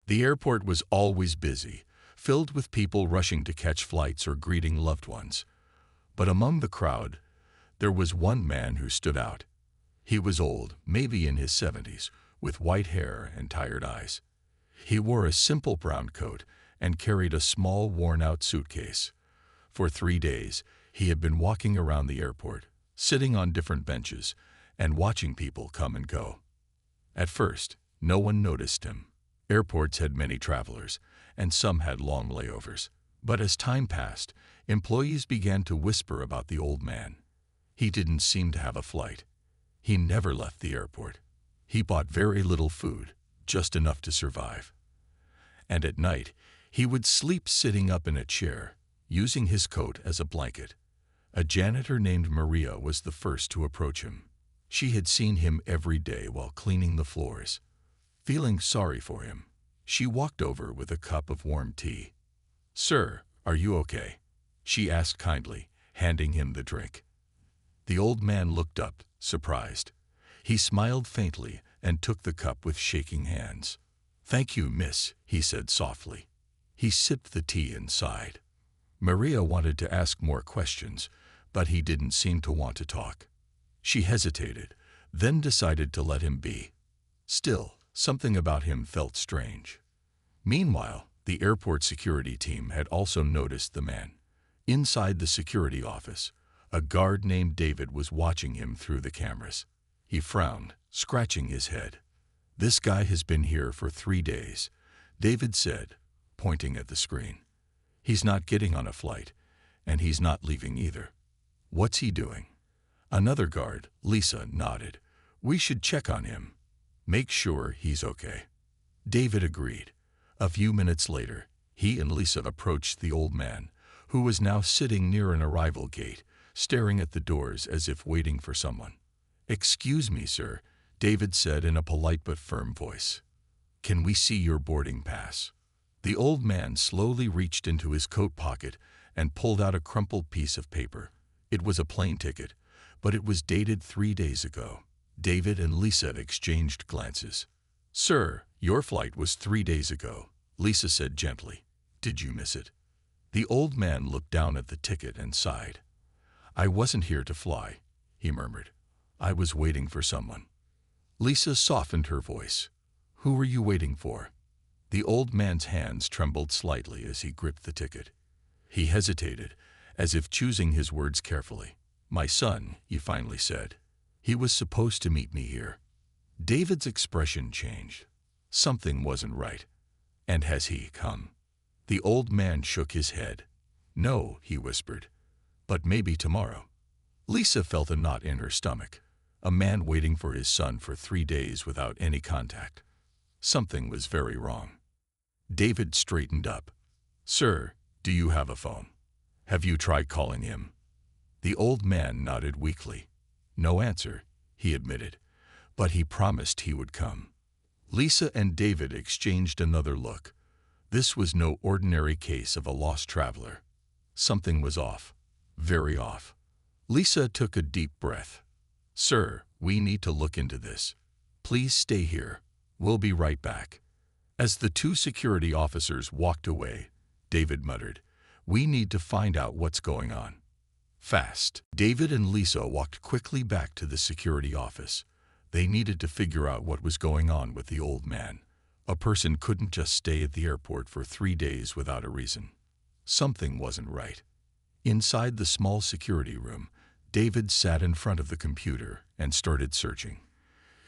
The airport was always busy, filled with people rushing to catch flights or greeting loved ones. But among the crowd, there was one man who stood out. He was old, maybe in his 70s, with white hair and tired eyes. He wore a simple brown coat and carried a small, worn-out suitcase. For 3 days, he had been walking around the airport, sitting on different benches, and watching people come and go. At first, no one noticed him. Airports had many travelers, and some had long layovers. But as time passed, employees began to whisper about the old man. He didn't seem to have a flight. He never left the airport. He bought very little food, just enough to survive. And at night, he would sleep sitting up in a chair, using his coat as a blanket. A janitor named Maria was the first to approach him. She had seen him every day while cleaning the floors. Feeling sorry for him, she walked over with a cup of warm tea. "Sir, are you okay?" she asked kindly, handing him the drink. The old man looked up, surprised. He smiled faintly and took the cup with shaking hands. "Thank you, miss," he said softly. He sipped the tea and sighed. Maria wanted to ask more questions, but he didn't seem to want to talk. She hesitated, then decided to let him be. Still, something about him felt strange. Meanwhile, the airport security team had also noticed the man. Inside the security office, a guard named David was watching him through the cameras. He frowned, scratching his head. "This guy has been here for 3 days," David said, pointing at the screen. "He's not getting on a flight, and he's not leaving either. What's he doing?" Another guard, Lisa, nodded. "We should check on him. Make sure he's okay." David agreed. A few minutes later, he and Lisa approached the old man, who was now sitting near an arrival gate, staring at the doors as if waiting for someone. "Excuse me, sir," David said in a polite but firm voice. "Can we see your boarding pass?" The old man slowly reached into his coat pocket and pulled out a crumpled piece of paper. It was a plane ticket, but it was dated 3 days ago. David and Lisa exchanged glances. "Sir, your flight was 3 days ago," Lisa said gently. "Did you miss it?" The old man looked down at the ticket and sighed. "I wasn't here to fly," he murmured. "I was waiting for someone." Lisa softened her voice. "Who were you waiting for?" The old man's hands trembled slightly as he gripped the ticket. He hesitated, as if choosing his words carefully. "My son," he finally said. "He was supposed to meet me here." David's expression changed. Something wasn't right. "And has he come?" The old man shook his head. "No," he whispered, "but maybe tomorrow." Lisa felt a knot in her stomach. A man waiting for his son for 3 days without any contact. Something was very wrong. David straightened up. "Sir, do you have a phone? Have you tried calling him?" The old man nodded weakly. "No answer," he admitted, but he promised he would come. Lisa and David exchanged another look. This was no ordinary case of a lost traveler. Something was off, very off. Lisa took a deep breath. "Sir, we need to look into this. Please stay here. We'll be right back." As the 2 security officers walked away, David muttered, "We need to find out what's going on. Fast." David and Lisa walked quickly back to the security office. They needed to figure out what was going on with the old man. A person couldn't just stay at the airport for 3 days without a reason. Something wasn't right. Inside the small security room, David sat in front of the computer and started searching.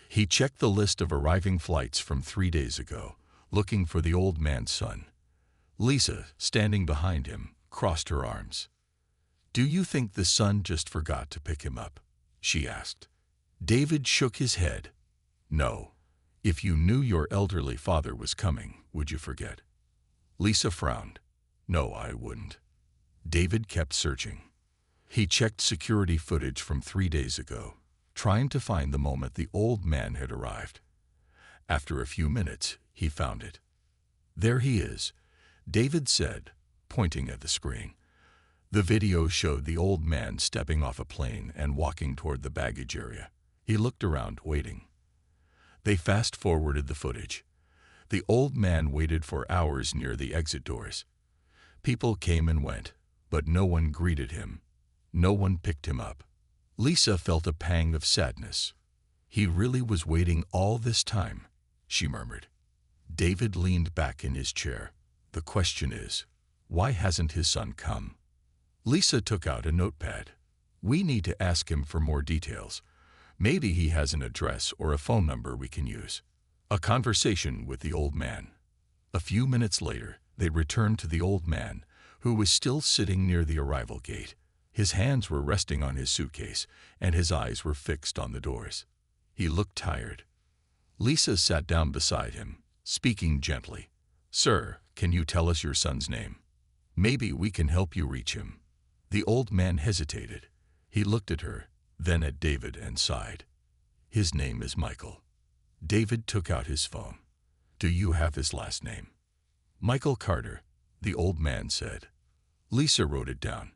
He checked the list of arriving flights from 3 days ago, looking for the old man's son. Lisa, standing behind him, crossed her arms. "Do you think the son just forgot to pick him up?" she asked. David shook his head. "No. If you knew your elderly father was coming, would you forget?" Lisa frowned. "No, I wouldn't." David kept searching. He checked security footage from 3 days ago, trying to find the moment the old man had arrived. After a few minutes, he found it. "There he is," David said, pointing at the screen. The video showed the old man stepping off a plane and walking toward the baggage area. He looked around, waiting. They fast-forwarded the footage. The old man waited for hours near the exit doors. People came and went, but no one greeted him. No one picked him up. Lisa felt a pang of sadness. He really was waiting all this time, she murmured. David leaned back in his chair. The question is, why hasn't his son come? Lisa took out a notepad. We need to ask him for more details. Maybe he has an address or a phone number we can use. A conversation with the old man. A few minutes later, they returned to the old man, who was still sitting near the arrival gate. His hands were resting on his suitcase, and his eyes were fixed on the doors. He looked tired. Lisa sat down beside him, speaking gently. Sir, can you tell us your son's name? Maybe we can help you reach him. The old man hesitated. He looked at her, then at David and sighed. His name is Michael. David took out his phone. Do you have his last name? Michael Carter, the old man said. Lisa wrote it down.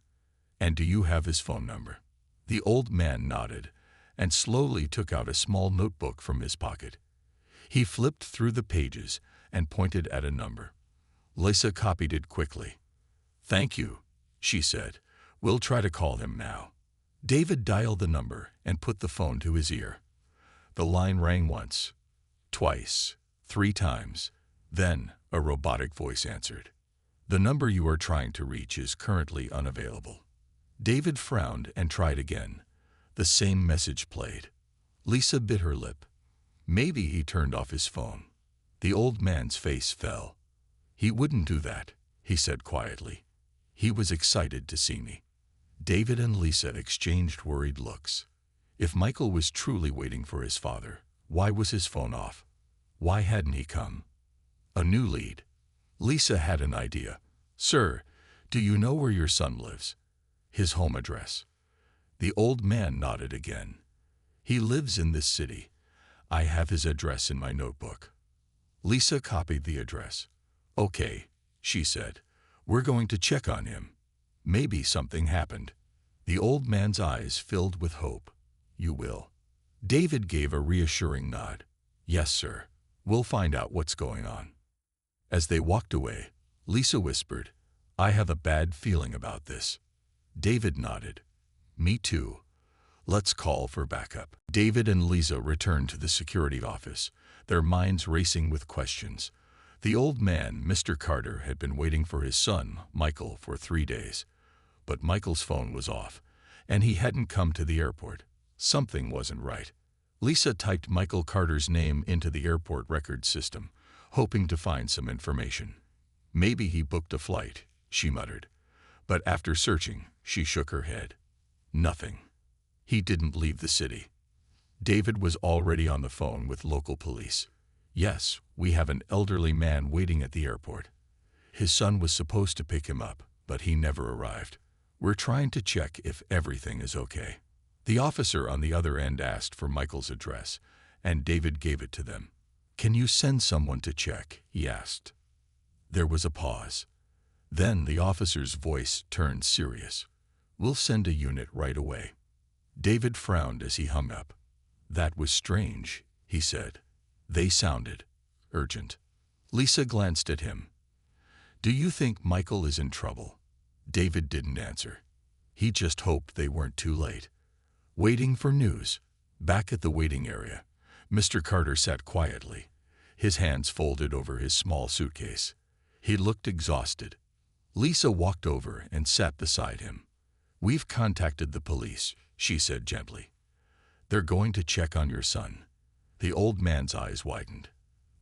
And do you have his phone number? The old man nodded and slowly took out a small notebook from his pocket. He flipped through the pages and pointed at a number. Lisa copied it quickly. Thank you, she said. We'll try to call him now. David dialed the number and put the phone to his ear. The line rang once, twice, 3 times. Then a robotic voice answered. The number you are trying to reach is currently unavailable. David frowned and tried again. The same message played. Lisa bit her lip. Maybe he turned off his phone. The old man's face fell. He wouldn't do that, he said quietly. He was excited to see me. David and Lisa exchanged worried looks. If Michael was truly waiting for his father, why was his phone off? Why hadn't he come? A new lead. Lisa had an idea. Sir, do you know where your son lives? His home address. The old man nodded again. He lives in this city. I have his address in my notebook. Lisa copied the address. Okay, she said. We're going to check on him. Maybe something happened. The old man's eyes filled with hope. You will. David gave a reassuring nod. Yes, sir. We'll find out what's going on. As they walked away, Lisa whispered, I have a bad feeling about this. David nodded. Me too. Let's call for backup. David and Lisa returned to the security office, their minds racing with questions. The old man, Mr. Carter, had been waiting for his son, Michael, for 3 days. But Michael's phone was off, and he hadn't come to the airport. Something wasn't right. Lisa typed Michael Carter's name into the airport record system, hoping to find some information. Maybe he booked a flight, she muttered. But after searching, she shook her head. Nothing. He didn't leave the city. David was already on the phone with local police. Yes, we have an elderly man waiting at the airport. His son was supposed to pick him up, but he never arrived. We're trying to check if everything is okay. The officer on the other end asked for Michael's address, and David gave it to them. Can you send someone to check? He asked. There was a pause. Then the officer's voice turned serious. We'll send a unit right away. David frowned as he hung up. That was strange, he said. They sounded urgent. Lisa glanced at him. Do you think Michael is in trouble? David didn't answer. He just hoped they weren't too late. Waiting for news. Back at the waiting area, Mr. Carter sat quietly, his hands folded over his small suitcase. He looked exhausted. Lisa walked over and sat beside him. We've contacted the police, she said gently. They're going to check on your son. The old man's eyes widened.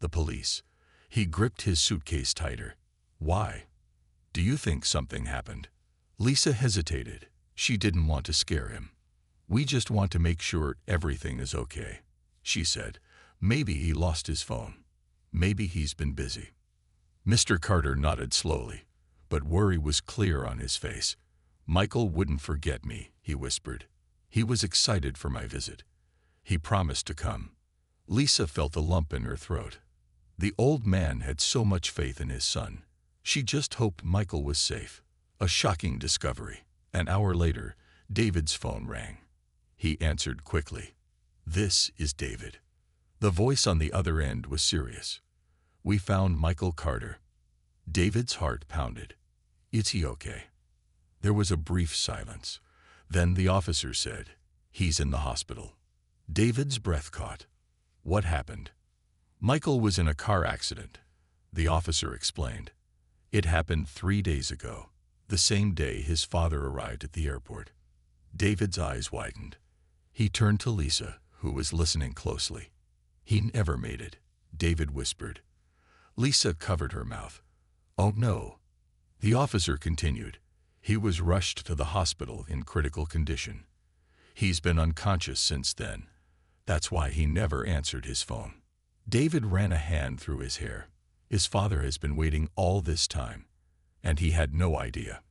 The police. He gripped his suitcase tighter. Why? Do you think something happened? Lisa hesitated. She didn't want to scare him. We just want to make sure everything is okay, she said. Maybe he lost his phone. Maybe he's been busy. Mr. Carter nodded slowly, but worry was clear on his face. Michael wouldn't forget me, he whispered. He was excited for my visit. He promised to come. Lisa felt a lump in her throat. The old man had so much faith in his son. She just hoped Michael was safe. A shocking discovery. An hour later, David's phone rang. He answered quickly. This is David. The voice on the other end was serious. "We found Michael Carter." David's heart pounded. "Is he okay?" There was a brief silence. Then the officer said, "He's in the hospital." David's breath caught. What happened? Michael was in a car accident, the officer explained. It happened 3 days ago, the same day his father arrived at the airport. David's eyes widened. He turned to Lisa, who was listening closely. "He never made it," David whispered. Lisa covered her mouth. "Oh no." The officer continued. "He was rushed to the hospital in critical condition. He's been unconscious since then. That's why he never answered his phone." David ran a hand through his hair. His father has been waiting all this time, and he had no idea.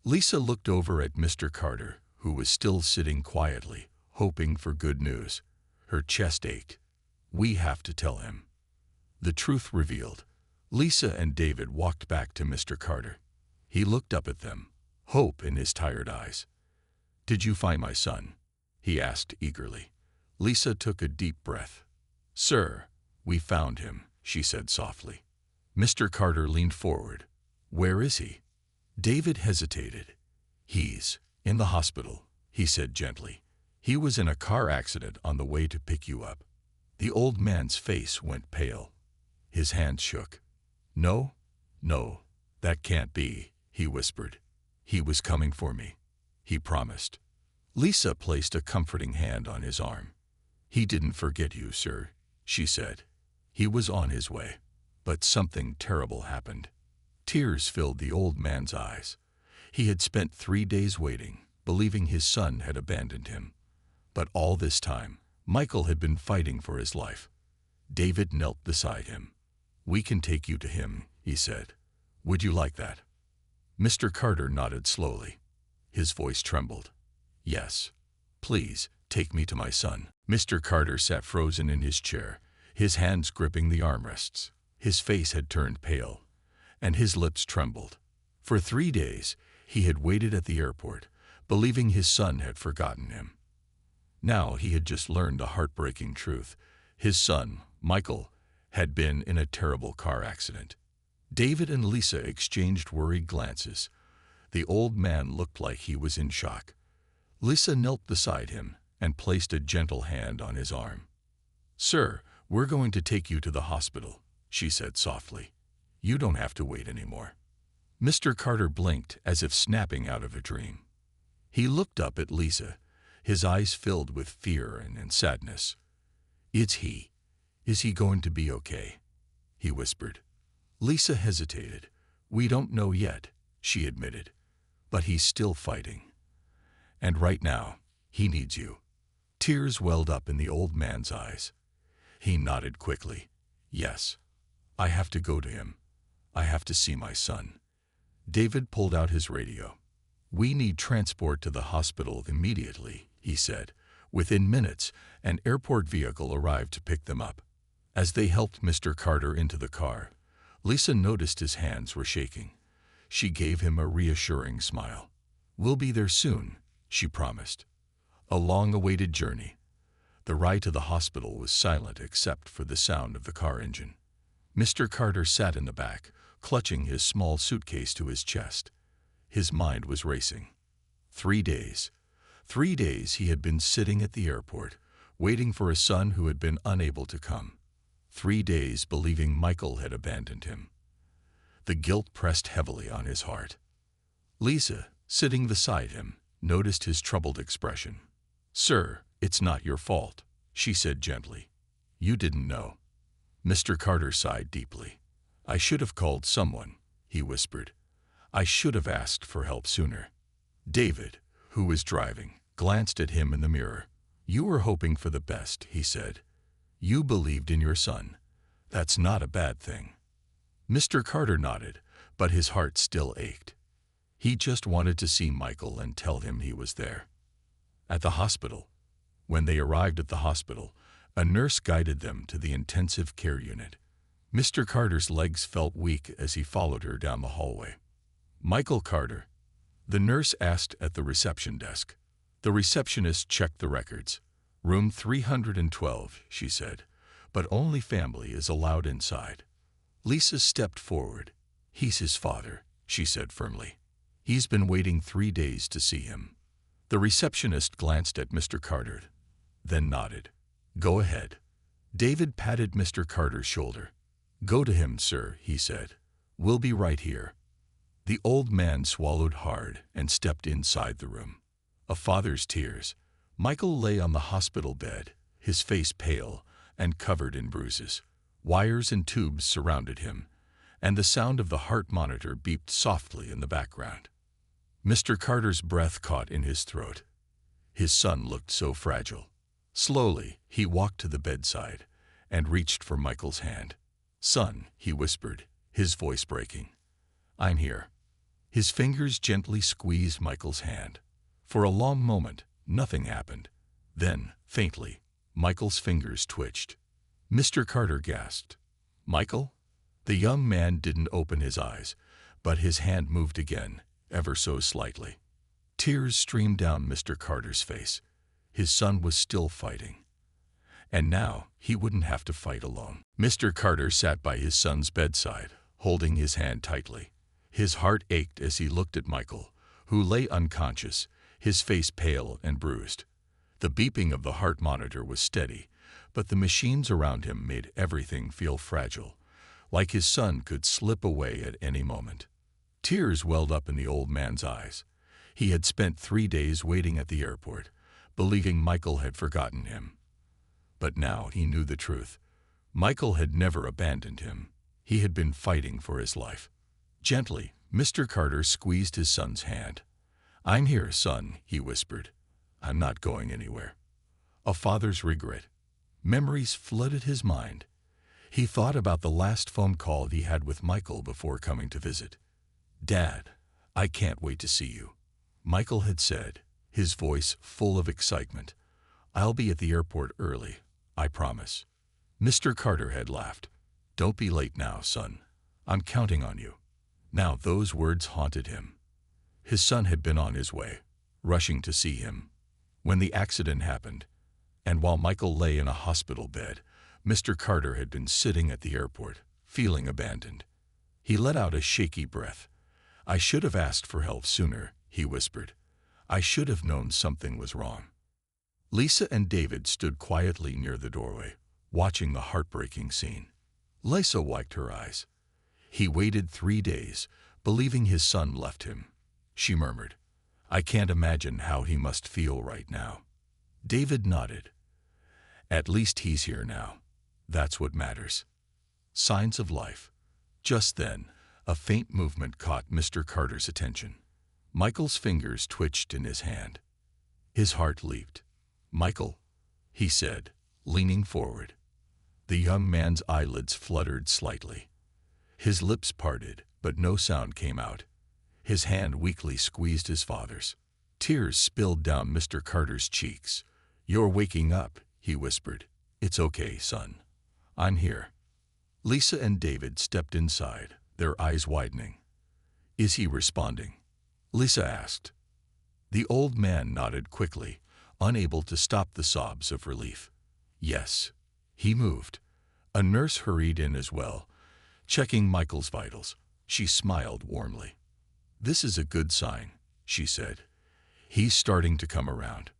Lisa looked over at Mr. Carter, who was still sitting quietly, hoping for good news. Her chest ached. "We have to tell him." The truth revealed. Lisa and David walked back to Mr. Carter. He looked up at them, hope in his tired eyes. "Did you find my son?" he asked eagerly. Lisa took a deep breath. "Sir, we found him," she said softly. Mr. Carter leaned forward. "Where is he?" David hesitated. "He's in the hospital," he said gently. "He was in a car accident on the way to pick you up." The old man's face went pale. His hands shook. No, that can't be," he whispered. "He was coming for me. He promised." Lisa placed a comforting hand on his arm. "He didn't forget you, sir," she said. "He was on his way. But something terrible happened." Tears filled the old man's eyes. He had spent 3 days waiting, believing his son had abandoned him. But all this time, Michael had been fighting for his life. David knelt beside him. "We can take you to him," he said. "Would you like that?" Mr. Carter nodded slowly. His voice trembled. "Yes. Please, take me to my son." Mr. Carter sat frozen in his chair, his hands gripping the armrests. His face had turned pale, and his lips trembled. For 3 days, he had waited at the airport, believing his son had forgotten him. Now he had just learned the heartbreaking truth. His son, Michael, had been in a terrible car accident. David and Lisa exchanged worried glances. The old man looked like he was in shock. Lisa knelt beside him and placed a gentle hand on his arm. "Sir, we're going to take you to the hospital," she said softly. "You don't have to wait anymore." Mr. Carter blinked as if snapping out of a dream. He looked up at Lisa, his eyes filled with fear and sadness. Is he going to be okay?" he whispered. Lisa hesitated. "We don't know yet," she admitted. "But he's still fighting. And right now, he needs you." Tears welled up in the old man's eyes. He nodded quickly. "Yes, I have to go to him. I have to see my son." David pulled out his radio. "We need transport to the hospital immediately," he said. Within minutes, an airport vehicle arrived to pick them up. As they helped Mr. Carter into the car, Lisa noticed his hands were shaking. She gave him a reassuring smile. "We'll be there soon," she promised. A long-awaited journey. The ride to the hospital was silent except for the sound of the car engine. Mr. Carter sat in the back, clutching his small suitcase to his chest. His mind was racing. 3 days. 3 days he had been sitting at the airport, waiting for a son who had been unable to come. 3 days believing Michael had abandoned him. The guilt pressed heavily on his heart. Lisa, sitting beside him, noticed his troubled expression. "Sir, it's not your fault," she said gently. "You didn't know." Mr. Carter sighed deeply. "I should have called someone," he whispered. "I should have asked for help sooner." David, who was driving, glanced at him in the mirror. "You were hoping for the best," he said. "You believed in your son. That's not a bad thing." Mr. Carter nodded, but his heart still ached. He just wanted to see Michael and tell him he was there. At the hospital. When they arrived at the hospital, a nurse guided them to the intensive care unit. Mr. Carter's legs felt weak as he followed her down the hallway. "Michael Carter," the nurse asked at the reception desk. The receptionist checked the records. "Room 312, she said, "but only family is allowed inside." Lisa stepped forward. "He's his father," she said firmly. "He's been waiting 3 days to see him." The receptionist glanced at Mr. Carter, then nodded. "Go ahead." David patted Mr. Carter's shoulder. "Go to him, sir," he said. "We'll be right here." The old man swallowed hard and stepped inside the room. A father's tears. Michael lay on the hospital bed, his face pale and covered in bruises. Wires and tubes surrounded him, and the sound of the heart monitor beeped softly in the background. Mr. Carter's breath caught in his throat. His son looked so fragile. Slowly, he walked to the bedside and reached for Michael's hand. "Son," he whispered, his voice breaking. "I'm here." His fingers gently squeezed Michael's hand. For a long moment, nothing happened. Then, faintly, Michael's fingers twitched. Mr. Carter gasped. "Michael?" The young man didn't open his eyes, but his hand moved again, ever so slightly. Tears streamed down Mr. Carter's face. His son was still fighting. And now, he wouldn't have to fight alone. Mr. Carter sat by his son's bedside, holding his hand tightly. His heart ached as he looked at Michael, who lay unconscious, his face pale and bruised. The beeping of the heart monitor was steady, but the machines around him made everything feel fragile, like his son could slip away at any moment. Tears welled up in the old man's eyes. He had spent 3 days waiting at the airport, believing Michael had forgotten him. But now he knew the truth. Michael had never abandoned him. He had been fighting for his life. Gently, Mr. Carter squeezed his son's hand. "I'm here, son," he whispered. "I'm not going anywhere." A father's regret. Memories flooded his mind. He thought about the last phone call he had with Michael before coming to visit. "Dad, I can't wait to see you," Michael had said, his voice full of excitement. "I'll be at the airport early, I promise." Mr. Carter had laughed. "Don't be late now, son. I'm counting on you." Now those words haunted him. His son had been on his way, rushing to see him, when the accident happened. And while Michael lay in a hospital bed, Mr. Carter had been sitting at the airport, feeling abandoned. He let out a shaky breath. "I should have asked for help sooner," he whispered. "I should have known something was wrong." Lisa and David stood quietly near the doorway, watching the heartbreaking scene. Lisa wiped her eyes. "He waited 3 days, believing his son left him," she murmured. "I can't imagine how he must feel right now." David nodded. "At least he's here now. That's what matters." Signs of life. Just then, a faint movement caught Mr. Carter's attention. Michael's fingers twitched in his hand. His heart leaped. "Michael," he said, leaning forward. The young man's eyelids fluttered slightly. His lips parted, but no sound came out. His hand weakly squeezed his father's. Tears spilled down Mr. Carter's cheeks. "You're waking up," he whispered. "It's okay, son. I'm here." Lisa and David stepped inside, their eyes widening. "Is he responding?" Lisa asked. The old man nodded quickly, unable to stop the sobs of relief. "Yes." He moved. A nurse hurried in as well, checking Michael's vitals. She smiled warmly. "This is a good sign," she said. "He's starting to come around."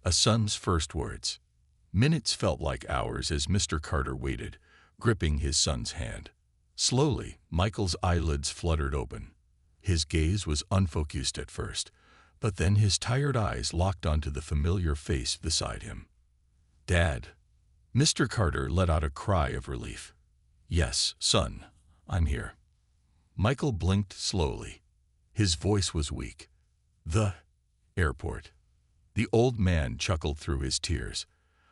A son's first words. Minutes felt like hours as Mr. Carter waited, gripping his son's hand. Slowly, Michael's eyelids fluttered open. His gaze was unfocused at first, but then his tired eyes locked onto the familiar face beside him. "Dad." Mr. Carter let out a cry of relief. "Yes, son, I'm here." Michael blinked slowly. His voice was weak. "The airport." The old man chuckled through his tears.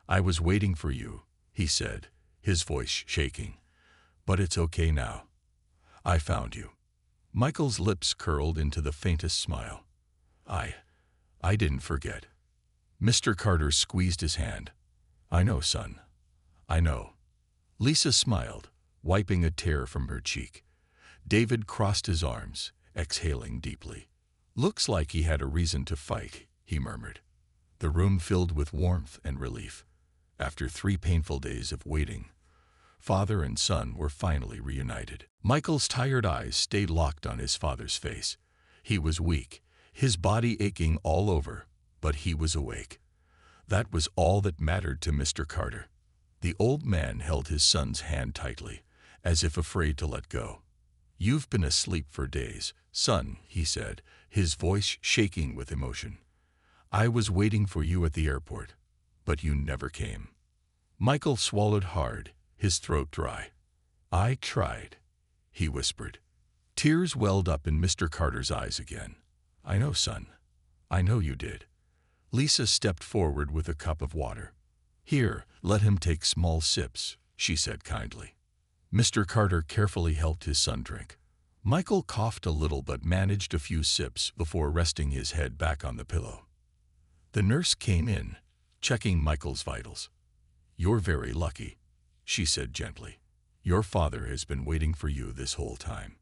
"I was waiting for you," he said, his voice shaking. "But it's okay now. I found you." Michael's lips curled into the faintest smile. I didn't forget." Mr. Carter squeezed his hand. "I know, son. I know." Lisa smiled, wiping a tear from her cheek. David crossed his arms, exhaling deeply. "Looks like he had a reason to fight," he murmured. The room filled with warmth and relief. After 3 painful days of waiting, Father and son were finally reunited. Michael's tired eyes stayed locked on his father's face. He was weak, his body aching all over, but he was awake. That was all that mattered to Mr. Carter. The old man held his son's hand tightly, as if afraid to let go. "You've been asleep for days, son," he said, his voice shaking with emotion. "I was waiting for you at the airport, but you never came." Michael swallowed hard, his throat dry. "I tried," he whispered. Tears welled up in Mr. Carter's eyes again. "I know, son. I know you did." Lisa stepped forward with a cup of water. "Here, let him take small sips," she said kindly. Mr. Carter carefully helped his son drink. Michael coughed a little but managed a few sips before resting his head back on the pillow. The nurse came in, checking Michael's vitals. "You're very lucky," she said gently. "Your father has been waiting for you this whole time."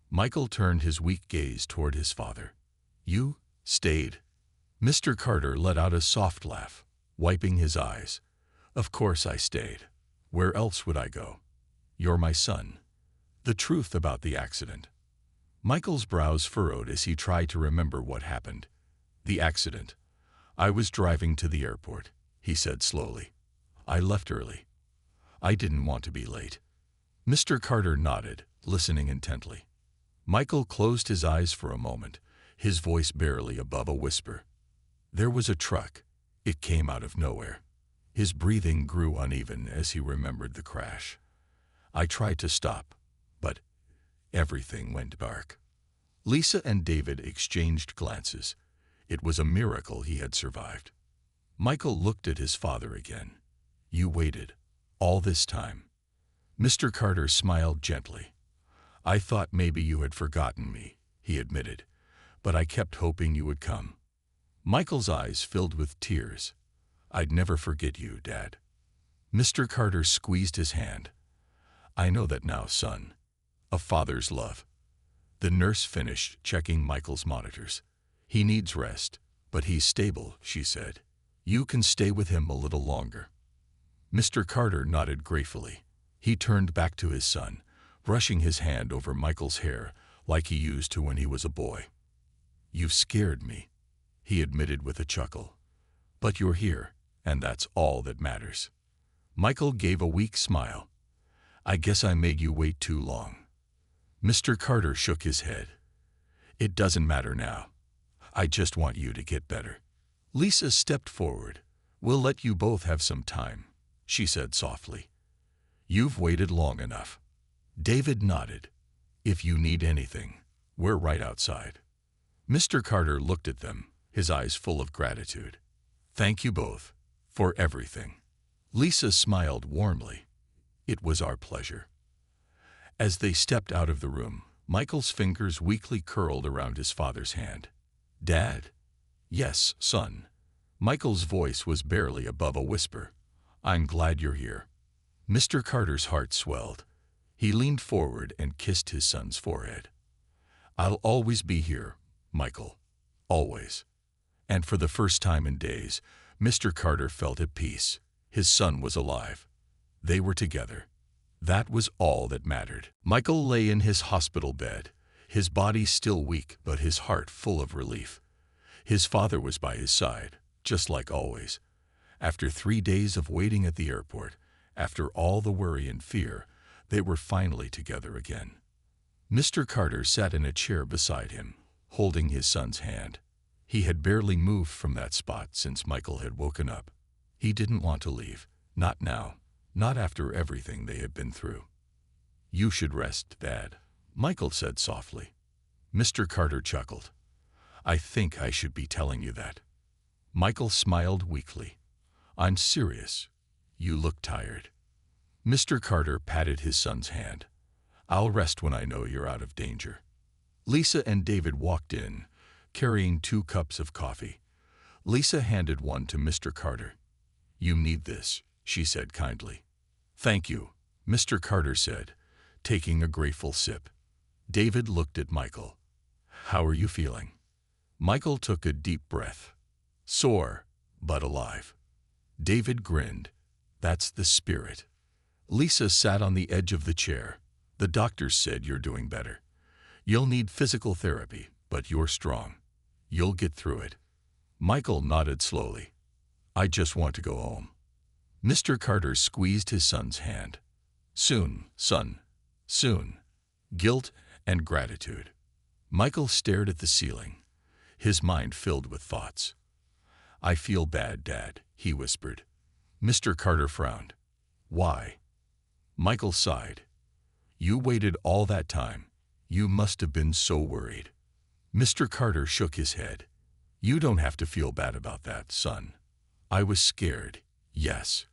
Michael turned his weak gaze toward his father. "You stayed?" Mr. Carter let out a soft laugh, wiping his eyes. "Of course I stayed. Where else would I go? You're my son." The truth about the accident. Michael's brows furrowed as he tried to remember what happened. "The accident. I was driving to the airport," he said slowly. "I left early. I didn't want to be late." Mr. Carter nodded, listening intently. Michael closed his eyes for a moment, his voice barely above a whisper. "There was a truck. It came out of nowhere." His breathing grew uneven as he remembered the crash. "I tried to stop, but everything went dark." Lisa and David exchanged glances. It was a miracle he had survived. Michael looked at his father again. "You waited all this time?" Mr. Carter smiled gently. "I thought maybe you had forgotten me," he admitted, "but I kept hoping you would come." Michael's eyes filled with tears. "I'd never forget you, Dad." Mr. Carter squeezed his hand. "I know that now, son. A father's love." The nurse finished checking Michael's monitors. "He needs rest, but he's stable," she said. "You can stay with him a little longer." Mr. Carter nodded gratefully. He turned back to his son, brushing his hand over Michael's hair like he used to when he was a boy. "You've scared me," he admitted with a chuckle. "But you're here, and that's all that matters." Michael gave a weak smile. "I guess I made you wait too long." Mr. Carter shook his head. "It doesn't matter now. I just want you to get better." Lisa stepped forward. "We'll let you both have some time," she said softly. "You've waited long enough." David nodded. "If you need anything, we're right outside." Mr. Carter looked at them, his eyes full of gratitude. "Thank you both for everything." Lisa smiled warmly. "It was our pleasure." As they stepped out of the room, Michael's fingers weakly curled around his father's hand. "Dad?" "Yes, son." Michael's voice was barely above a whisper. "I'm glad you're here." Mr. Carter's heart swelled. He leaned forward and kissed his son's forehead. "I'll always be here, Michael. Always." And for the first time in days, Mr. Carter felt at peace. His son was alive. They were together. That was all that mattered. Michael lay in his hospital bed, his body still weak but his heart full of relief. His father was by his side, just like always. After 3 days of waiting at the airport, after all the worry and fear, they were finally together again. Mr. Carter sat in a chair beside him, holding his son's hand. He had barely moved from that spot since Michael had woken up. He didn't want to leave, not now, not after everything they had been through. "You should rest, Dad," Michael said softly. Mr. Carter chuckled. "I think I should be telling you that." Michael smiled weakly. "I'm serious. You look tired." Mr. Carter patted his son's hand. "I'll rest when I know you're out of danger." Lisa and David walked in, carrying 2 cups of coffee. Lisa handed one to Mr. Carter. "You need this," she said kindly. "Thank you," Mr. Carter said, taking a grateful sip. David looked at Michael. "How are you feeling?" Michael took a deep breath. "Sore, but alive." David grinned. "That's the spirit." Lisa sat on the edge of the chair. The doctors said you're doing better. You'll need physical therapy, but you're strong. You'll get through it. Michael nodded slowly. I just want to go home. Mr. Carter squeezed his son's hand. Soon, son. Soon. Guilt and gratitude. Michael stared at the ceiling, his mind filled with thoughts. I feel bad, Dad, he whispered. Mr. Carter frowned. Why? Michael sighed. You waited all that time. You must have been so worried. Mr. Carter shook his head. You don't have to feel bad about that, son. I was scared, yes.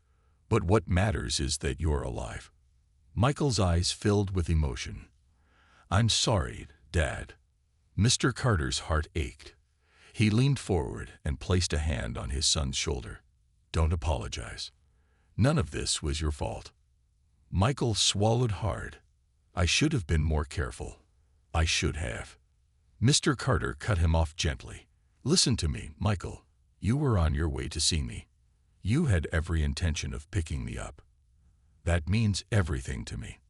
But what matters is that you're alive. Michael's eyes filled with emotion. I'm sorry, Dad. Mr. Carter's heart ached. He leaned forward and placed a hand on his son's shoulder. Don't apologize. None of this was your fault. Michael swallowed hard. I should have been more careful. I should have. Mr. Carter cut him off gently. Listen to me, Michael. You were on your way to see me. You had every intention of picking me up. That means everything to me.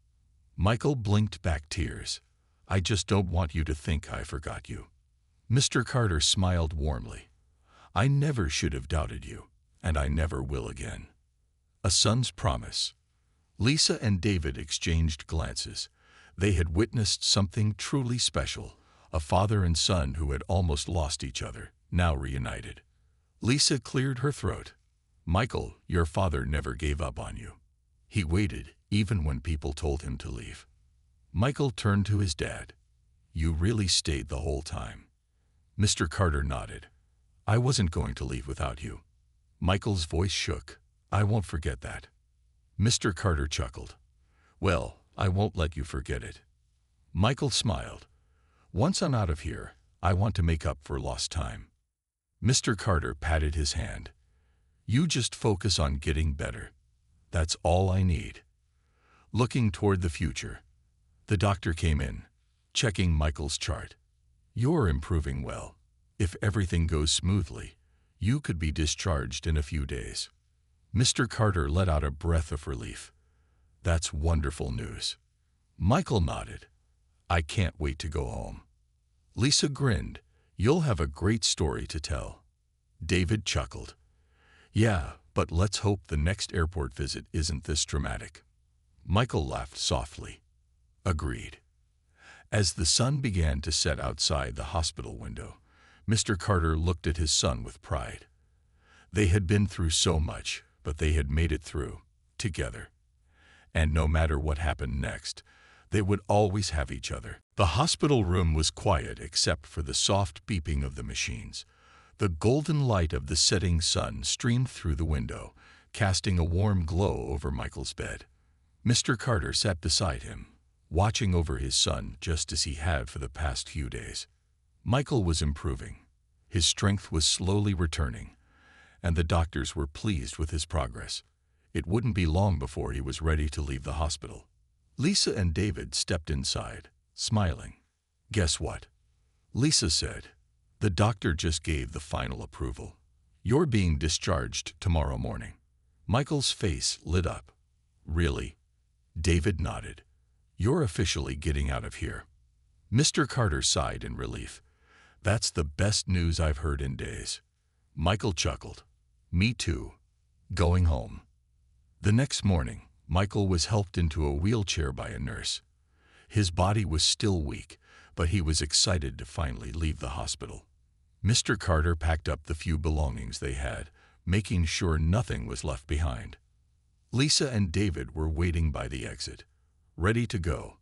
Michael blinked back tears. I just don't want you to think I forgot you. Mr. Carter smiled warmly. I never should have doubted you, and I never will again. A son's promise. Lisa and David exchanged glances. They had witnessed something truly special, a father and son who had almost lost each other, now reunited. Lisa cleared her throat. Michael, your father never gave up on you. He waited, even when people told him to leave. Michael turned to his dad. You really stayed the whole time. Mr. Carter nodded. I wasn't going to leave without you. Michael's voice shook. I won't forget that. Mr. Carter chuckled. Well, I won't let you forget it. Michael smiled. Once I'm out of here, I want to make up for lost time. Mr. Carter patted his hand. You just focus on getting better. That's all I need. Looking toward the future, the doctor came in, checking Michael's chart. You're improving well. If everything goes smoothly, you could be discharged in a few days. Mr. Carter let out a breath of relief. That's wonderful news. Michael nodded. I can't wait to go home. Lisa grinned. You'll have a great story to tell. David chuckled. Yeah, but let's hope the next airport visit isn't this dramatic. Michael laughed softly. Agreed. As the sun began to set outside the hospital window, Mr. Carter looked at his son with pride. They had been through so much, but they had made it through, together. And no matter what happened next, they would always have each other. The hospital room was quiet except for the soft beeping of the machines. The golden light of the setting sun streamed through the window, casting a warm glow over Michael's bed. Mr. Carter sat beside him, watching over his son just as he had for the past few days. Michael was improving. His strength was slowly returning, and the doctors were pleased with his progress. It wouldn't be long before he was ready to leave the hospital. Lisa and David stepped inside, smiling. Guess what? Lisa said. The doctor just gave the final approval. You're being discharged tomorrow morning. Michael's face lit up. Really? David nodded. You're officially getting out of here. Mr. Carter sighed in relief. That's the best news I've heard in days. Michael chuckled. Me too. Going home. The next morning, Michael was helped into a wheelchair by a nurse. His body was still weak, but he was excited to finally leave the hospital. Mr. Carter packed up the few belongings they had, making sure nothing was left behind. Lisa and David were waiting by the exit. Ready to go?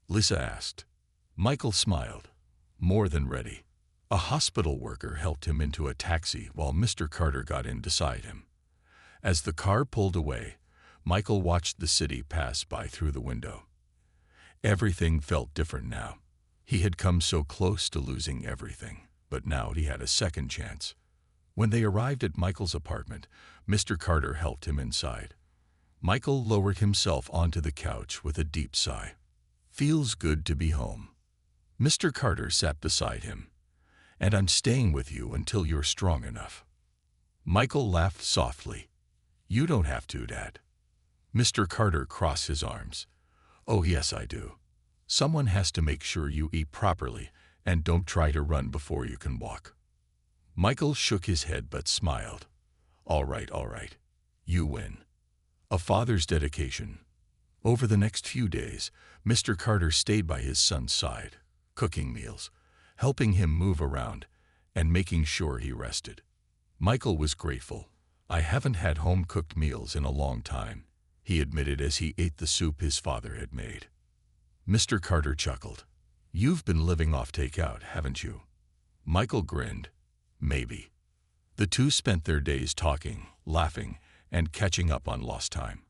Lisa asked. Michael smiled. More than ready. A hospital worker helped him into a taxi while Mr. Carter got in beside him. As the car pulled away, Michael watched the city pass by through the window. Everything felt different now. He had come so close to losing everything, but now he had a second chance. When they arrived at Michael's apartment, Mr. Carter helped him inside. Michael lowered himself onto the couch with a deep sigh. Feels good to be home. Mr. Carter sat beside him. And I'm staying with you until you're strong enough. Michael laughed softly. You don't have to, Dad. Mr. Carter crossed his arms. Oh, yes, I do. Someone has to make sure you eat properly and don't try to run before you can walk. Michael shook his head but smiled. All right, all right. You win. A father's dedication. Over the next few days, Mr. Carter stayed by his son's side, cooking meals, helping him move around, and making sure he rested. Michael was grateful. I haven't had home-cooked meals in a long time, he admitted as he ate the soup his father had made. Mr. Carter chuckled. You've been living off takeout, haven't you? Michael grinned. Maybe. The two spent their days talking, laughing, and catching up on lost time.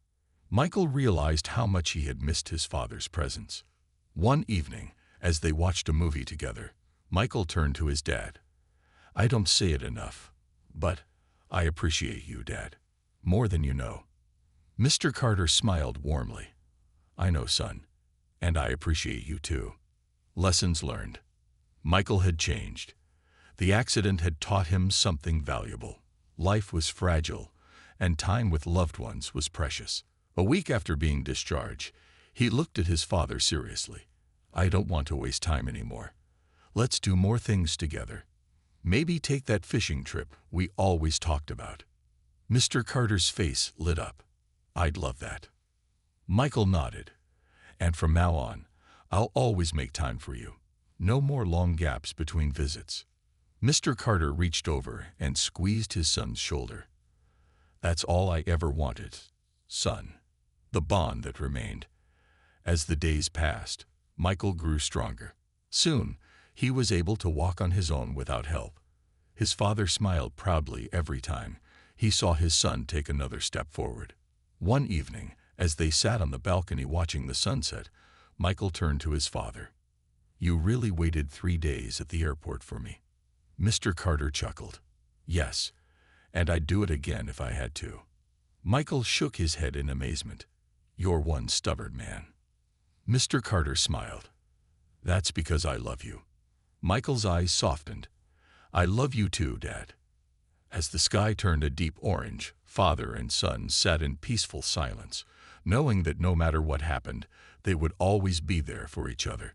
Michael realized how much he had missed his father's presence. One evening, as they watched a movie together, Michael turned to his dad. I don't say it enough, but I appreciate you, Dad, more than you know. Mr. Carter smiled warmly. I know, son, and I appreciate you too. Lessons learned. Michael had changed. The accident had taught him something valuable. Life was fragile, and time with loved ones was precious. A week after being discharged, he looked at his father seriously. I don't want to waste time anymore. Let's do more things together. Maybe take that fishing trip we always talked about. Mr. Carter's face lit up. I'd love that. Michael nodded. And from now on, I'll always make time for you. No more long gaps between visits. Mr. Carter reached over and squeezed his son's shoulder. That's all I ever wanted, son. The bond that remained. As the days passed, Michael grew stronger. Soon, he was able to walk on his own without help. His father smiled proudly every time he saw his son take another step forward. One evening, as they sat on the balcony watching the sunset, Michael turned to his father. You really waited 3 days at the airport for me. Mr. Carter chuckled. Yes, and I'd do it again if I had to. Michael shook his head in amazement. You're one stubborn man. Mr. Carter smiled. That's because I love you. Michael's eyes softened. I love you too, Dad. As the sky turned a deep orange, father and son sat in peaceful silence, knowing that no matter what happened, they would always be there for each other.